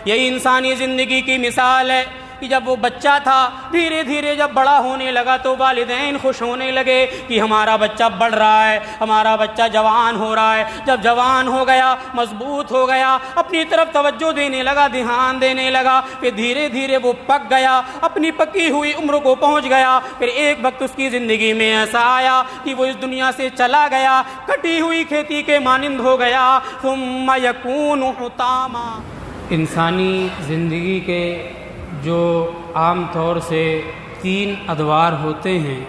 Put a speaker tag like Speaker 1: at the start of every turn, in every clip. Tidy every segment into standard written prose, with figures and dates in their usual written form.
Speaker 1: یہی انسانی زندگی کی مثال ہے کہ جب وہ بچہ تھا دھیرے دھیرے جب بڑا ہونے لگا تو والدین خوش ہونے لگے کہ ہمارا بچہ بڑھ رہا ہے، ہمارا بچہ جوان ہو رہا ہے۔ جب جوان ہو گیا، مضبوط ہو گیا، اپنی طرف توجہ دینے لگا، دھیان دینے لگا، پھر دھیرے دھیرے وہ پک گیا، اپنی پکی ہوئی عمر کو پہنچ گیا۔ پھر ایک وقت اس کی زندگی میں ایسا آیا کہ وہ اس دنیا سے چلا گیا، کٹی ہوئی کھیتی کے مانند ہو گیا۔ ثم یکون حطاما۔ انسانی زندگی کے جو عام طور سے 3 ادوار ہوتے ہیں،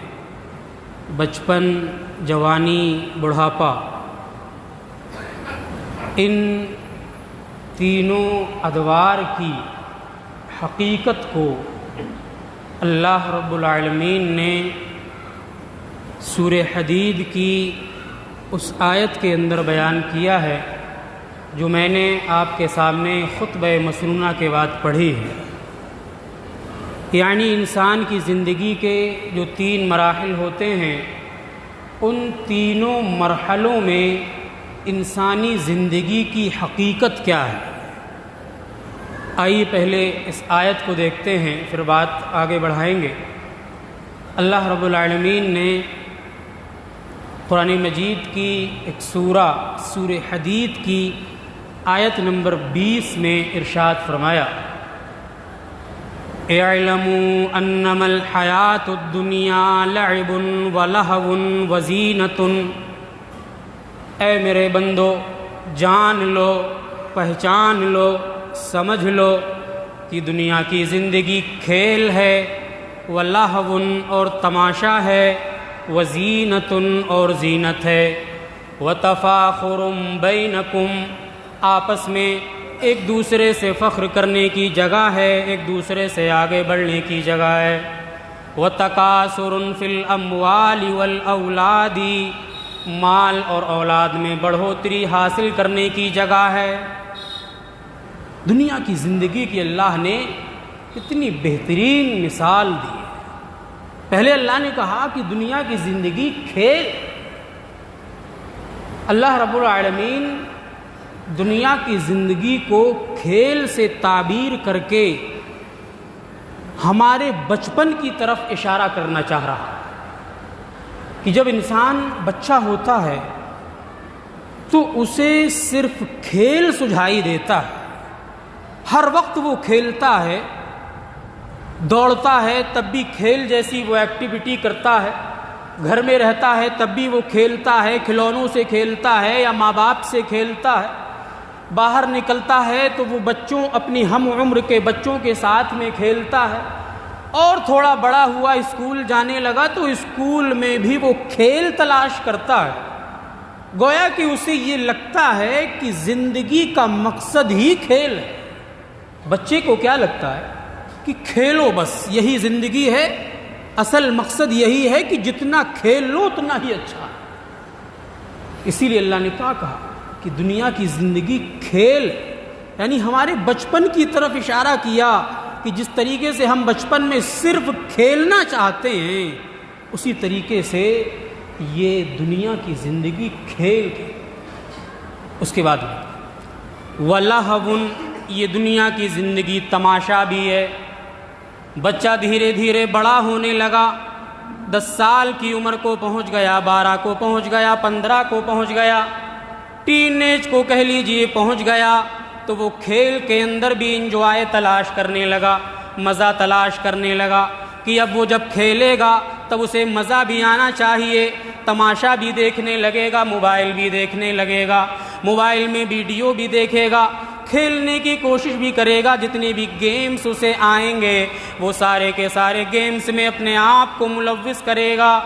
Speaker 1: بچپن، جوانی، بڑھاپا، ان تینوں ادوار کی حقیقت کو اللہ رب العالمین نے سورہ حدید کی اس آیت کے اندر بیان کیا ہے جو میں نے آپ کے سامنے خطبہ مسنونہ کے بعد پڑھی ہے۔ یعنی انسان کی زندگی کے جو 3 مراحل ہوتے ہیں، ان تینوں مرحلوں میں انسانی زندگی کی حقیقت کیا ہے۔ آئیے پہلے اس آیت کو دیکھتے ہیں، پھر بات آگے بڑھائیں گے۔ اللہ رب العالمین نے قرآن مجید کی ایک سورہ حدید کی آیت نمبر 20 میں ارشاد فرمایا، اعلموا انما الحیات الدنیا لعب ولہو وزینۃ۔ اے میرے بندو، جان لو، پہچان لو، سمجھ لو کہ دنیا کی زندگی کھیل ہے، ولہو اور تماشا ہے، وزینۃ اور زینت ہے، وتفاخر بینکم آپس میں ایک دوسرے سے فخر کرنے کی جگہ ہے، ایک دوسرے سے آگے بڑھنے کی جگہ ہے، وتکاثر فی الاموال والاولاد مال اور اولاد میں بڑھوتری حاصل کرنے کی جگہ ہے۔ دنیا کی زندگی کی اللہ نے اتنی بہترین مثال دی۔ پہلے اللہ نے کہا کہ دنیا کی زندگی کھیل۔ اللہ رب العالمین دنیا کی زندگی کو کھیل سے تعبیر کر کے ہمارے بچپن کی طرف اشارہ کرنا چاہ رہا ہے کہ جب انسان بچہ ہوتا ہے تو اسے صرف کھیل سجھائی دیتا ہے، ہر وقت وہ کھیلتا ہے، دوڑتا ہے تب بھی کھیل جیسی وہ ایکٹیویٹی کرتا ہے، گھر میں رہتا ہے تب بھی وہ کھیلتا ہے، کھلونوں سے کھیلتا ہے یا ماں باپ سے کھیلتا ہے، باہر نکلتا ہے تو وہ بچوں، اپنی ہم عمر کے بچوں کے ساتھ میں کھیلتا ہے، اور تھوڑا بڑا ہوا، اسکول جانے لگا تو اسکول میں بھی وہ کھیل تلاش کرتا ہے۔ گویا کہ اسے یہ لگتا ہے کہ زندگی کا مقصد ہی کھیل ہے۔ بچے کو کیا لگتا ہے کہ کھیلو، بس یہی زندگی ہے، اصل مقصد یہی ہے کہ جتنا کھیل لو اتنا ہی اچھا ہے۔ اسی لیے اللہ نے کہا کہ دنیا کی زندگی کھیل، یعنی ہمارے بچپن کی طرف اشارہ کیا کہ جس طریقے سے ہم بچپن میں صرف کھیلنا چاہتے ہیں، اسی طریقے سے یہ دنیا کی زندگی کھیل ہے۔ اس کے بعد وَلَہْوٌ، یہ دنیا کی زندگی تماشا بھی ہے۔ بچہ دھیرے دھیرے بڑا ہونے لگا، 10 سال کی عمر کو پہنچ گیا، 12 کو پہنچ گیا، 15 کو پہنچ گیا، ٹین ایج کو کہہ لیجئے پہنچ گیا، تو وہ کھیل کے اندر بھی انجوائے تلاش کرنے لگا، مزہ تلاش کرنے لگا کہ اب وہ جب کھیلے گا تب اسے مزہ بھی آنا چاہیے، تماشا بھی دیکھنے لگے گا، موبائل بھی دیکھنے لگے گا، موبائل میں ویڈیو بھی دیکھے گا، کھیلنے کی کوشش بھی کرے گا، جتنے بھی گیمز اسے آئیں گے وہ سارے کے سارے گیمز میں اپنے آپ کو ملوث کرے گا۔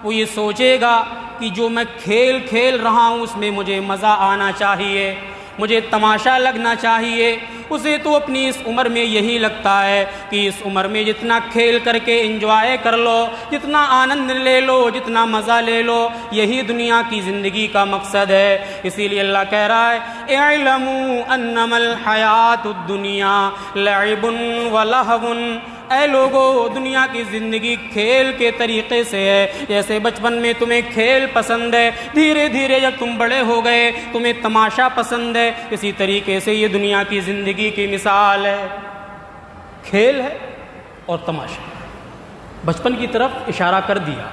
Speaker 1: وہ یہ سوچے گا کہ جو میں کھیل رہا ہوں اس میں مجھے مزہ آنا چاہیے، مجھے تماشا لگنا چاہیے۔ اسے تو اپنی اس عمر میں یہی لگتا ہے کہ اس عمر میں جتنا کھیل کر کے انجوائے کر لو، جتنا آنند لے لو، جتنا مزہ لے لو، یہی دنیا کی زندگی کا مقصد ہے۔ اسی لیے اللہ کہہ رہا ہے اعلموا انما الحیات الدنیا لعب ولہو اے لوگو دنیا کی زندگی کھیل کے طریقے سے ہے، جیسے بچپن میں تمہیں کھیل پسند ہے، دھیرے دھیرے جب تم بڑے ہو گئے تمہیں تماشا پسند ہے، اسی طریقے سے یہ دنیا کی زندگی کی مثال ہے، کھیل ہے اور تماشا۔ بچپن کی طرف اشارہ کر دیا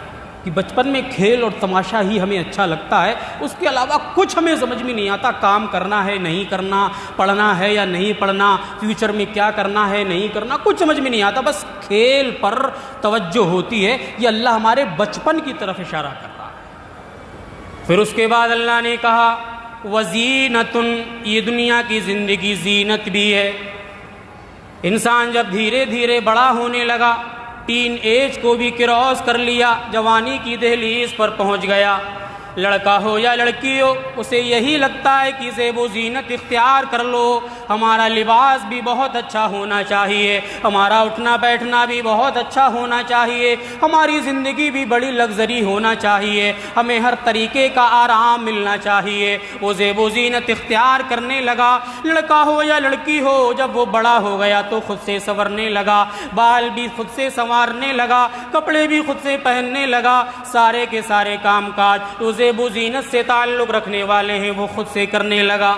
Speaker 1: کہ بچپن میں کھیل اور تماشا ہی ہمیں اچھا لگتا ہے، اس کے علاوہ کچھ ہمیں سمجھ میں نہیں آتا، کام کرنا ہے نہیں کرنا، پڑھنا ہے یا نہیں پڑھنا، فیوچر میں کیا کرنا ہے نہیں کرنا، کچھ سمجھ میں نہیں آتا، بس کھیل پر توجہ ہوتی ہے۔ یہ اللہ ہمارے بچپن کی طرف اشارہ کر رہا ہے۔ پھر اس کے بعد اللہ نے کہا وَزِینَةٌ، یہ دنیا کی زندگی زینت بھی ہے۔ انسان جب دھیرے دھیرے بڑا ہونے لگا، ٹین ایج کو بھی کراس کر لیا، جوانی کی دہلیز پر پہنچ گیا، لڑکا ہو یا لڑکی ہو اسے یہی لگتا ہے کہ زیب و زینت اختیار کر لو، ہمارا لباس بھی بہت اچھا ہونا چاہیے، ہمارا اٹھنا بیٹھنا بھی بہت اچھا ہونا چاہیے، ہماری زندگی بھی بڑی لگژری ہونا چاہیے، ہمیں ہر طریقے کا آرام ملنا چاہیے۔ وہ زیب و زینت اختیار کرنے لگا، لڑکا ہو یا لڑکی ہو، جب وہ بڑا ہو گیا تو خود سے سنورنے لگا، بال بھی خود سے سنوارنے لگا، کپڑے بھی خود سے پہننے لگا، سارے کے سارے کام کاج زیب و زینت سے تعلق رکھنے والے ہیں وہ خود سے کرنے لگا۔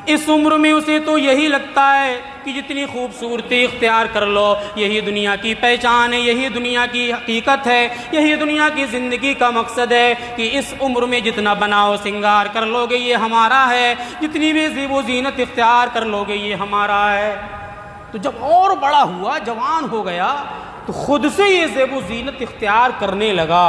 Speaker 1: اس عمر میں اسے تو یہی لگتا ہے کہ جتنی خوبصورتی اختیار کر لو یہی دنیا کی پہچان ہے، یہی دنیا کی حقیقت ہے، یہی دنیا کی زندگی کا مقصد ہے کہ اس عمر میں جتنا بناؤ سنگار کر لو گے یہ ہمارا ہے، جتنی بھی زیب و زینت اختیار کر لو گے یہ ہمارا ہے۔ تو جب اور بڑا ہوا، جوان ہو گیا، تو خود سے یہ زیب و زینت اختیار کرنے لگا،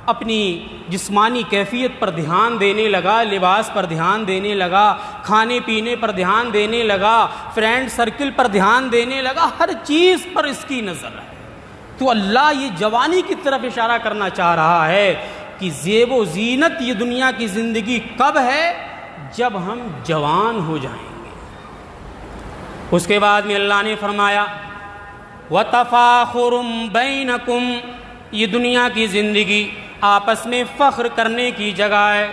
Speaker 1: اپنی جسمانی کیفیت پر دھیان دینے لگا، لباس پر دھیان دینے لگا، کھانے پینے پر دھیان دینے لگا، فرینڈ سرکل پر دھیان دینے لگا، ہر چیز پر اس کی نظر ہے۔ تو اللہ یہ جوانی کی طرف اشارہ کرنا چاہ رہا ہے کہ زیب و زینت یہ دنیا کی زندگی کب ہے؟ جب ہم جوان ہو جائیں گے۔ اس کے بعد میں اللہ نے فرمایا وَتَفَاخُرٌ بَيْنَكُمْ، یہ دنیا کی زندگی آپس میں فخر کرنے کی جگہ ہے۔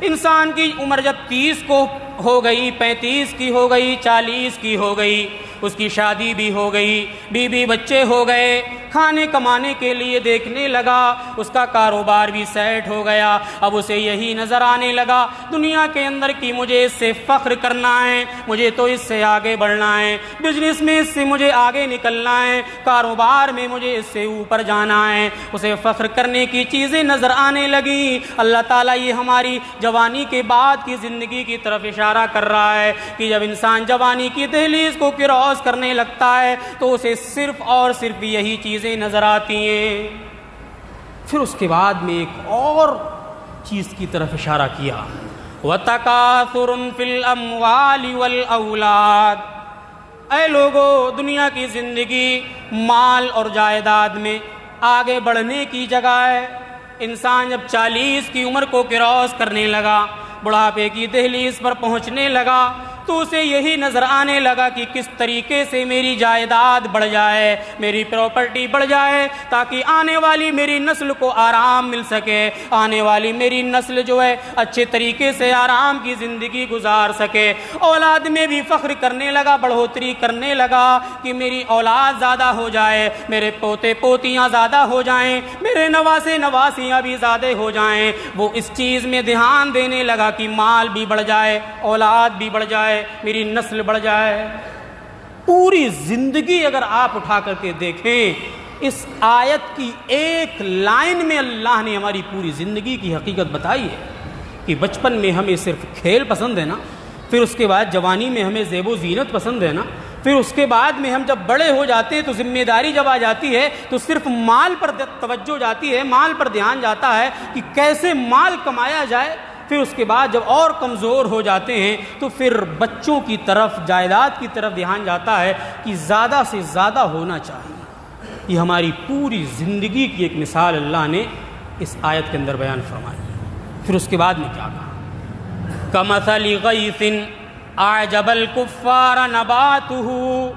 Speaker 1: انسان کی عمر جب 30 کو ہو گئی، 35 کی ہو گئی، 40 کی ہو گئی، اس کی شادی بھی ہو گئی، بیوی بچے ہو گئے، کھانے کمانے کے لیے دیکھنے لگا، اس کا کاروبار بھی سیٹ ہو گیا، اب اسے یہی نظر آنے لگا دنیا کے اندر کہ مجھے اس سے فخر کرنا ہے، مجھے تو اس سے آگے بڑھنا ہے، بزنس میں اس سے مجھے آگے نکلنا ہے، کاروبار میں مجھے اس سے اوپر جانا ہے، اسے فخر کرنے کی چیزیں نظر آنے لگیں۔ اللہ تعالیٰ یہ ہماری جوانی کے بعد کی زندگی کی طرف اشارہ کر رہا ہے کہ جب انسان جوانی کی دہلیز کو کراس کرنے لگتا ہے تو اسے صرف اور صرف یہی چیزیں نظر آتی ہیں۔ پھر اس کے بعد میں ایک اور چیز کی طرف اشارہ کیا وَتَكَاثُرٌ فِي الْأَمْوَالِ وَالْأَوْلَادِ، اے لوگو دنیا کی زندگی مال اور جائیداد میں آگے بڑھنے کی جگہ ہے۔ انسان جب 40 کی عمر کو کراس کرنے لگا، بڑھاپے کی دہلیز پر پہنچنے لگا، تو اسے یہی نظر آنے لگا کہ کس طریقے سے میری جائیداد بڑھ جائے، میری پراپرٹی بڑھ جائے، تاکہ آنے والی میری نسل کو آرام مل سکے، آنے والی میری نسل جو ہے اچھے طریقے سے آرام کی زندگی گزار سکے۔ اولاد میں بھی فخر کرنے لگا، بڑھوتری کرنے لگا کہ میری اولاد زیادہ ہو جائے، میرے پوتے پوتیاں زیادہ ہو جائیں، میرے نواسے نواسیاں بھی زیادہ ہو جائیں۔ وہ اس چیز میں دھیان دینے لگا کہ مال بھی بڑھ جائے، اولاد بھی بڑھ جائے، میری نسل بڑھ جائے۔ پوری زندگی اگر آپ اٹھا کر کے دیکھیں، اس آیت کی ایک لائن میں اللہ نے ہماری پوری زندگی کی حقیقت بتائی ہے کہ بچپن میں ہمیں صرف کھیل پسند ہے نا، پھر اس کے بعد جوانی میں ہمیں زیب و زینت پسند ہے نا، پھر اس کے بعد میں ہم جب بڑے ہو جاتے ہیں تو ذمہ داری جب آ جاتی ہے تو صرف مال پر توجہ جاتی ہے، مال پر دھیان جاتا ہے کہ کیسے مال کمایا جائے۔ پھر اس کے بعد جب اور کمزور ہو جاتے ہیں تو پھر بچوں کی طرف، جائیداد کی طرف دھیان جاتا ہے کہ زیادہ سے زیادہ ہونا چاہیے۔ یہ ہماری پوری زندگی کی ایک مثال اللہ نے اس آیت کے اندر بیان فرمائی۔ پھر اس کے بعد میں کیا کہا کَمَثَلِ غَيْثٍ أَعْجَبَ الْكُفَّارَ نَبَاتُهُ،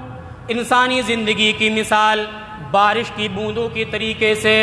Speaker 1: انسانی زندگی کی مثال بارش کی بوندوں کی طریقے سے۔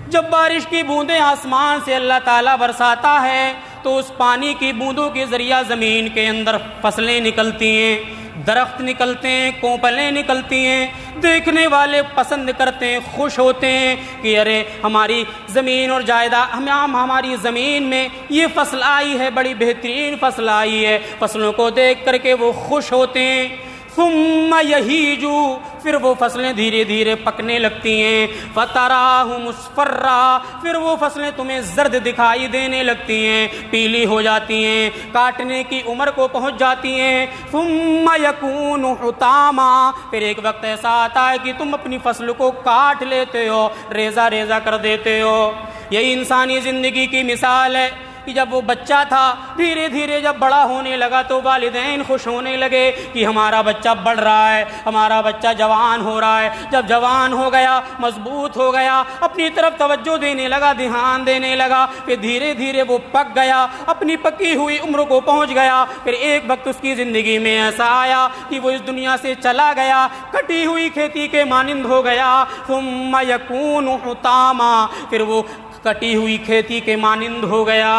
Speaker 1: جب بارش کی بوندیں آسمان سے اللہ تعالیٰ برساتا ہے تو اس پانی کی بوندوں کے ذریعہ زمین کے اندر فصلیں نکلتی ہیں، درخت نکلتے ہیں، کونپلیں نکلتی ہیں، دیکھنے والے پسند کرتے ہیں، خوش ہوتے ہیں کہ ارے ہماری زمین اور جائیداد، ہماری زمین میں یہ فصل آئی ہے، بڑی بہترین فصل آئی ہے، فصلوں کو دیکھ کر کے وہ خوش ہوتے ہیں۔ ثم یہیجو، پھر وہ فصلیں دھیرے دھیرے پکنے لگتی ہیں، فتراہ مصفرا، پھر وہ فصلیں تمہیں زرد دکھائی دینے لگتی ہیں، پیلی ہو جاتی ہیں، کاٹنے کی عمر کو پہنچ جاتی ہیں۔ ثم یکون حطاما، پھر ایک وقت ایسا آتا ہے کہ تم اپنی فصل کو کاٹ لیتے ہو، ریزہ ریزہ کر دیتے ہو۔ یہی انسانی زندگی کی مثال ہے کہ جب وہ بچہ تھا، دھیرے دھیرے جب بڑا ہونے لگا تو والدین خوش ہونے لگے کہ ہمارا بچہ بڑھ رہا ہے، ہمارا بچہ جوان ہو رہا ہے۔ جب جوان ہو گیا، مضبوط ہو گیا، اپنی طرف توجہ دینے لگا، دھیان دینے لگا، پھر دھیرے دھیرے وہ پک گیا، اپنی پکی ہوئی عمر کو پہنچ گیا۔ پھر ایک وقت اس کی زندگی میں ایسا آیا کہ وہ اس دنیا سے چلا گیا، کٹی ہوئی کھیتی کے مانند ہو گیا۔ ثم یکون حطاما، پھر وہ کٹی ہوئی کھیتی کے مانند ہو گیا،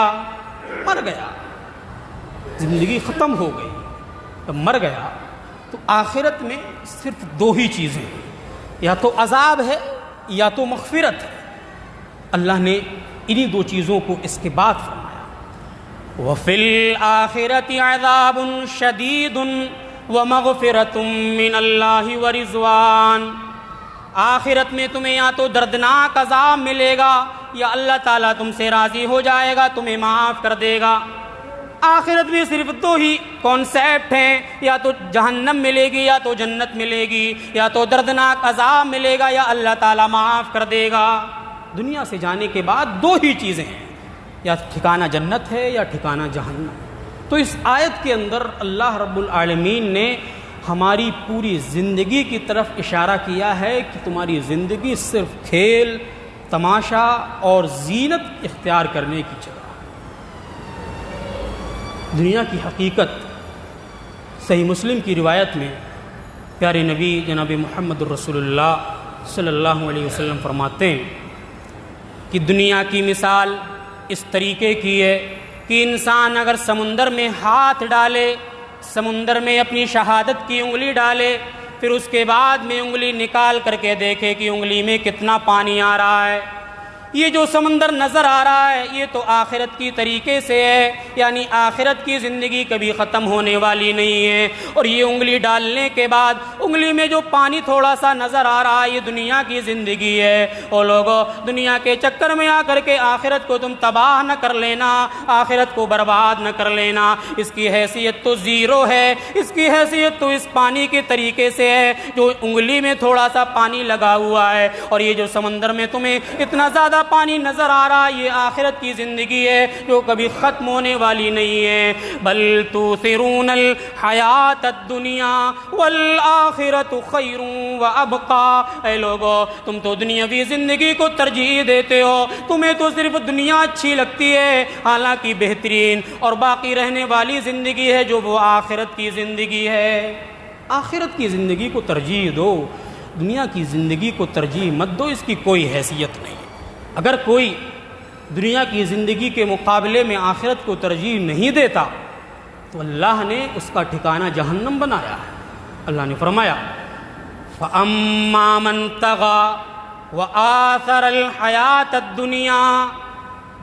Speaker 1: مر گیا، زندگی ختم ہو گئی۔ جب مر گیا تو آخرت میں صرف دو ہی چیزیں ہیں، یا تو عذاب ہے یا تو مغفرت ہے۔ اللہ نے انہی دو چیزوں کو اس کے بعد فرمایا، وَفِي الْآخِرَةِ عَذَابٌ شَدِيدٌ وَمَغْفِرَةٌ مِّنَ اللَّهِ وَرِضْوَانٌ، آخرت میں تمہیں یا تو دردناک عذاب ملے گا یا اللہ تعالیٰ تم سے راضی ہو جائے گا، تمہیں معاف کر دے گا۔ آخرت میں صرف دو ہی کانسیپٹ ہیں، یا تو جہنم ملے گی یا تو جنت ملے گی، یا تو دردناک عذاب ملے گا یا اللہ تعالیٰ معاف کر دے گا۔ دنیا سے جانے کے بعد دو ہی چیزیں ہیں، یا ٹھکانہ جنت ہے یا ٹھکانہ جہنم۔ تو اس آیت کے اندر اللہ رب العالمین نے ہماری پوری زندگی کی طرف اشارہ کیا ہے کہ تمہاری زندگی صرف کھیل، تماشا اور زینت اختیار کرنے کی جگہ۔ دنیا کی حقیقت صحیح مسلم کی روایت میں پیارے نبی جناب محمد الرسول اللہ صلی اللہ علیہ وسلم فرماتے ہیں کہ دنیا کی مثال اس طریقے کی ہے کہ انسان اگر سمندر میں ہاتھ ڈالے، سمندر میں اپنی شہادت کی انگلی ڈالے، پھر اس کے بعد میں انگلی نکال کر کے دیکھے کہ انگلی میں کتنا پانی آ رہا ہے۔ یہ جو سمندر نظر آ رہا ہے یہ تو آخرت کی طریقے سے ہے، یعنی آخرت کی زندگی کبھی ختم ہونے والی نہیں ہے۔ اور یہ انگلی ڈالنے کے بعد انگلی میں جو پانی تھوڑا سا نظر آ رہا ہے یہ دنیا کی زندگی ہے۔ اور لوگوں، دنیا کے چکر میں آ کر کے آخرت کو تم تباہ نہ کر لینا، آخرت کو برباد نہ کر لینا۔ اس کی حیثیت تو زیرو ہے، اس کی حیثیت تو اس پانی کے طریقے سے ہے جو انگلی میں تھوڑا سا پانی لگا ہوا ہے۔ اور یہ جو سمندر میں تمہیں اتنا زیادہ پانی نظر آ رہا ہے یہ آخرت کی زندگی ہے جو کبھی ختم ہونے والی نہیں ہے۔ بل تؤثرون الحیات الدنیا والآخرۃ خیر وابقی، اے لوگو تم تو دنیاوی زندگی کو ترجیح دیتے ہو، تمہیں تو صرف دنیا اچھی لگتی ہے، حالانکہ بہترین اور باقی رہنے والی زندگی ہے جو وہ آخرت کی زندگی ہے۔ آخرت کی زندگی کو ترجیح دو، دنیا کی زندگی کو ترجیح مت دو، اس کی کوئی حیثیت نہیں۔ اگر کوئی دنیا کی زندگی کے مقابلے میں آخرت کو ترجیح نہیں دیتا تو اللہ نے اس کا ٹھکانہ جہنم بنایا ہے۔ اللہ نے فرمایا فَأَمَّا مَن طَغَىٰ وَآثَرَ الْحَيَاةَ الدُّنْيَا،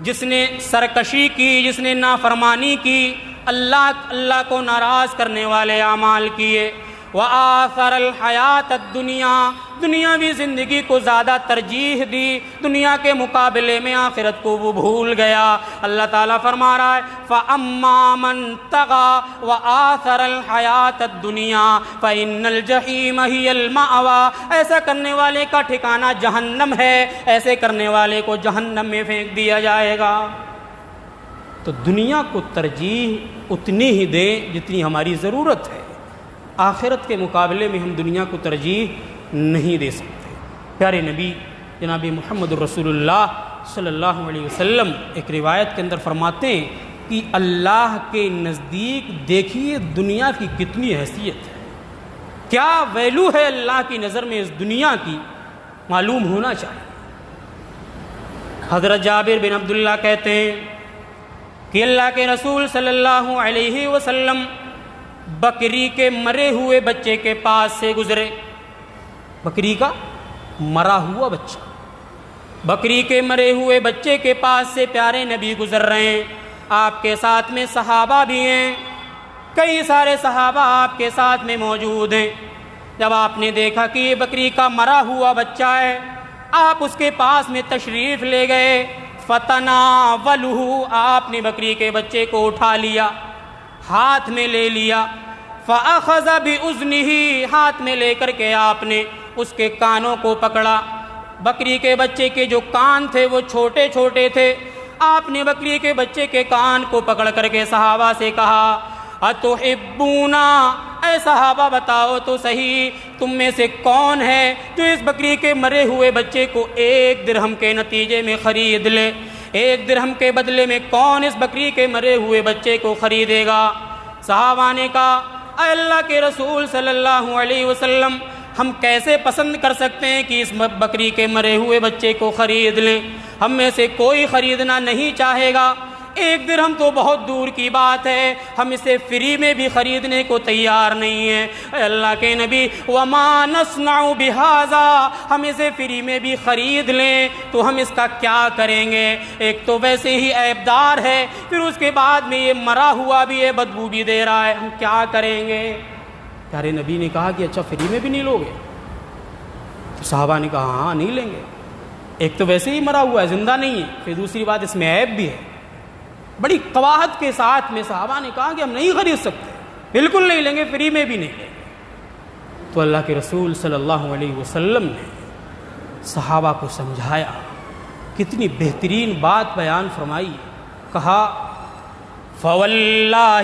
Speaker 1: جس نے سرکشی کی، جس نے نافرمانی کی، اللہ کو ناراض کرنے والے اعمال کیے، وآثر الحیات الدنیا، دنیاوی زندگی کو زیادہ ترجیح دی، دنیا کے مقابلے میں آخرت کو وہ بھول گیا۔ اللہ تعالیٰ فرما رہا ہے فَأَمَّا مَن طَغَىٰ وَآثَرَ الْحَيَاةَ الدُّنْيَا فَإِنَّ الْجَحِيمَ هِيَ الْمَأْوَىٰ، ایسا کرنے والے کا ٹھکانہ جہنم ہے، ایسے کرنے والے کو جہنم میں پھینک دیا جائے گا۔ تو دنیا کو ترجیح اتنی ہی دیں جتنی ہماری ضرورت ہے، آخرت کے مقابلے میں ہم دنیا کو ترجیح نہیں دے سکتے۔ پیارے نبی جناب محمد الرسول اللہ صلی اللہ علیہ وسلم ایک روایت کے اندر فرماتے ہیں کہ اللہ کے نزدیک دیکھیے دنیا کی کتنی حیثیت ہے، کیا ویلو ہے اللہ کی نظر میں اس دنیا کی، معلوم ہونا چاہیے۔ حضرت جابر بن عبداللہ کہتے ہیں کہ اللہ کے رسول صلی اللہ علیہ وسلم بکری کے مرے ہوئے بچے کے پاس سے گزرے. بکری کا مرا ہوا بچہ, بکری کے مرے ہوئے بچے کے پاس سے پیارے نبی گزر رہے ہیں. آپ کے ساتھ میں صحابہ بھی ہیں, کئی سارے صحابہ آپ کے ساتھ میں موجود ہیں. جب آپ نے دیکھا کہ یہ بکری کا مرا ہوا بچہ ہے, آپ اس کے پاس میں تشریف لے گئے. فتناولہ, آپ نے بکری کے بچے کو اٹھا لیا, ہاتھ میں لے لیا. فاخذ باذنہ, ہاتھ میں لے کر کے آپ نے اس کے کانوں کو پکڑا. بکری کے بچے کے جو کان تھے وہ چھوٹے چھوٹے تھے. آپ نے بکری کے بچے کے کان کو پکڑ کر کے صحابہ سے کہا اتحبونا, اے صحابہ بتاؤ تو صحیح تم میں سے کون ہے جو اس بکری کے مرے ہوئے بچے کو 1 درہم کے نتیجے میں خرید لے. 1 درہم کے بدلے میں کون اس بکری کے مرے ہوئے بچے کو خریدے گا؟ صحابہ نے کہا اے اللہ کے رسول صلی اللہ علیہ وسلم, ہم کیسے پسند کر سکتے ہیں کہ اس بکری کے مرے ہوئے بچے کو خرید لیں؟ ہم میں سے کوئی خریدنا نہیں چاہے گا. 1 درہم تو بہت دور کی بات ہے, ہم اسے فری میں بھی خریدنے کو تیار نہیں ہیں. اے اللہ کے نبی, وما نصنع بہذا, ہم اسے فری میں بھی خرید لیں تو ہم اس کا کیا کریں گے؟ ایک تو ویسے ہی عیبدار ہے, پھر اس کے بعد میں یہ مرا ہوا بھی ہے, بدبو بھی دے رہا ہے, ہم کیا کریں گے؟ پیارے نبی نے کہا کہ اچھا فری میں بھی نہیں لوگے؟ تو صحابہ نے کہا ہاں نہیں لیں گے. ایک تو ویسے ہی مرا ہوا ہے, زندہ نہیں ہے, پھر دوسری بات اس میں عیب بھی ہے. بڑی قباحت کے ساتھ میں صحابہ نے کہا کہ ہم نہیں خرید سکتے, بالکل نہیں لیں گے, فری میں بھی نہیں لیں گے. تو اللہ کے رسول صلی اللہ علیہ وسلم نے صحابہ کو سمجھایا, کتنی بہترین بات بیان فرمائی. کہا فواللہ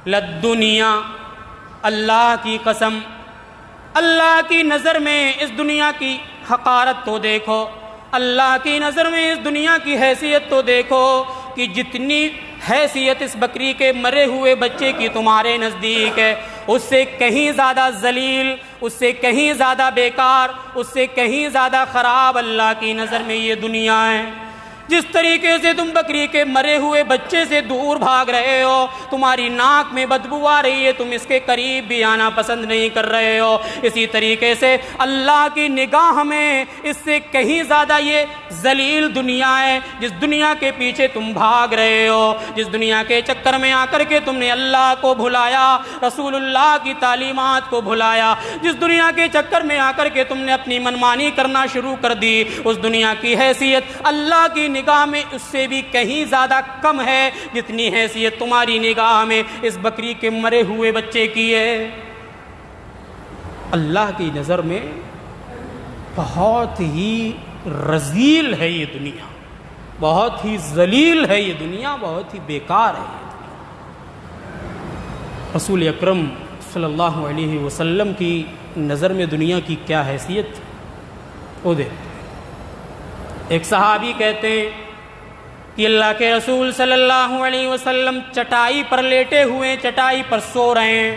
Speaker 1: للدنیا, اللہ کی قسم, اللہ کی نظر میں اس دنیا کی حقارت تو دیکھو, اللہ کی نظر میں اس دنیا کی حیثیت تو دیکھو کہ جتنی حیثیت اس بکری کے مرے ہوئے بچے کی تمہارے نزدیک ہے, اس سے کہیں زیادہ ذلیل, اس سے کہیں زیادہ بیکار, اس سے کہیں زیادہ خراب اللہ کی نظر میں یہ دنیا ہے. جس طریقے سے تم بکری کے مرے ہوئے بچے سے دور بھاگ رہے ہو, تمہاری ناک میں بدبو آ رہی ہے, تم اس کے قریب بھی آنا پسند نہیں کر رہے ہو, اسی طریقے سے اللہ کی نگاہ میں اس سے کہیں زیادہ یہ ذلیل دنیا ہے. جس دنیا کے پیچھے تم بھاگ رہے ہو, جس دنیا کے چکر میں آ کر کے تم نے اللہ کو بھلایا, رسول اللہ کی تعلیمات کو بھلایا, جس دنیا کے چکر میں آ کر کے تم نے اپنی منمانی کرنا شروع کر دی, اس دنیا کی حیثیت اللہ کی نگاہ میں اس سے بھی کہیں زیادہ کم ہے جتنی حیثیت تمہاری نگاہ میں اس بکری کے مرے ہوئے بچے کی ہے. اللہ کی نظر میں بہت ہی رذیل ہے یہ دنیا, بہت ہی ذلیل ہے یہ دنیا, بہت ہی بیکار ہے یہ دنیا. رسول اکرم صلی اللہ علیہ وسلم کی نظر میں دنیا کی کیا حیثیت وہ دے. ایک صحابی کہتے ہیں کہ اللہ کے رسول صلی اللہ علیہ وسلم چٹائی پر لیٹے ہوئے, چٹائی پر سو رہے ہیں.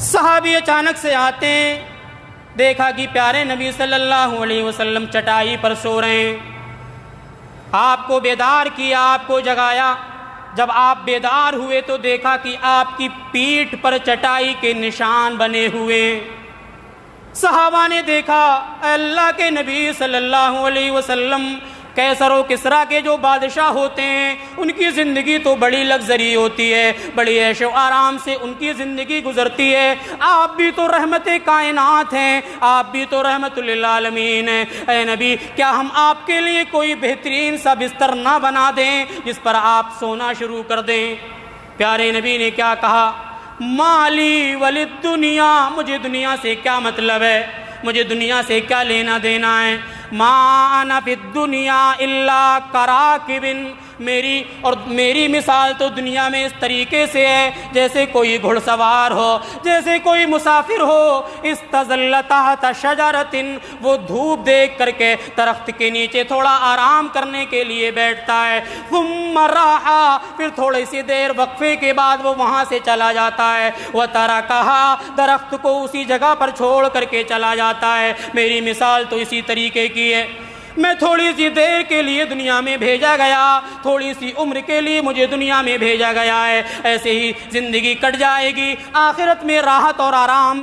Speaker 1: صحابی اچانک سے آتے ہیں, دیکھا کہ پیارے نبی صلی اللہ علیہ وسلم چٹائی پر سو رہے ہیں. آپ کو بیدار کیا, آپ کو جگایا. جب آپ بیدار ہوئے تو دیکھا کہ آپ کی پیٹھ پر چٹائی کے نشان بنے ہوئے. صحابہ نے دیکھا اے اللہ کے نبی صلی اللہ علیہ وسلم, کیسر و کسریٰ کے جو بادشاہ ہوتے ہیں ان کی زندگی تو بڑی لگژری ہوتی ہے, بڑی عیش و آرام سے ان کی زندگی گزرتی ہے. آپ بھی تو رحمت کائنات ہیں, آپ بھی تو رحمت للعالمین ہیں. اے نبی, کیا ہم آپ کے لیے کوئی بہترین سا بستر نہ بنا دیں جس پر آپ سونا شروع کر دیں؟ پیارے نبی نے کیا کہا, مالی وللدنیا, مجھے دنیا سے کیا مطلب ہے, مجھے دنیا سے کیا لینا دینا ہے. ما انا فی الدنیا الا کراکب, میری مثال تو دنیا میں اس طریقے سے ہے جیسے کوئی گھڑ سوار ہو, جیسے کوئی مسافر ہو. استظل تحت شجرۃ, وہ دھوپ دیکھ کر کے درخت کے نیچے تھوڑا آرام کرنے کے لیے بیٹھتا ہے. ثم راحا, پھر تھوڑی سی دیر وقفے کے بعد وہ وہاں سے چلا جاتا ہے. وترکھا, درخت کو اسی جگہ پر چھوڑ کر کے چلا جاتا ہے. میری مثال تو اسی طریقے کی ہے. میں تھوڑی سی دیر کے لیے دنیا میں بھیجا گیا، تھوڑی سی عمر کے لیے مجھے دنیا میں بھیجا گیا ہے، ایسے ہی زندگی کٹ جائے گی، آخرت میں راحت اور آرام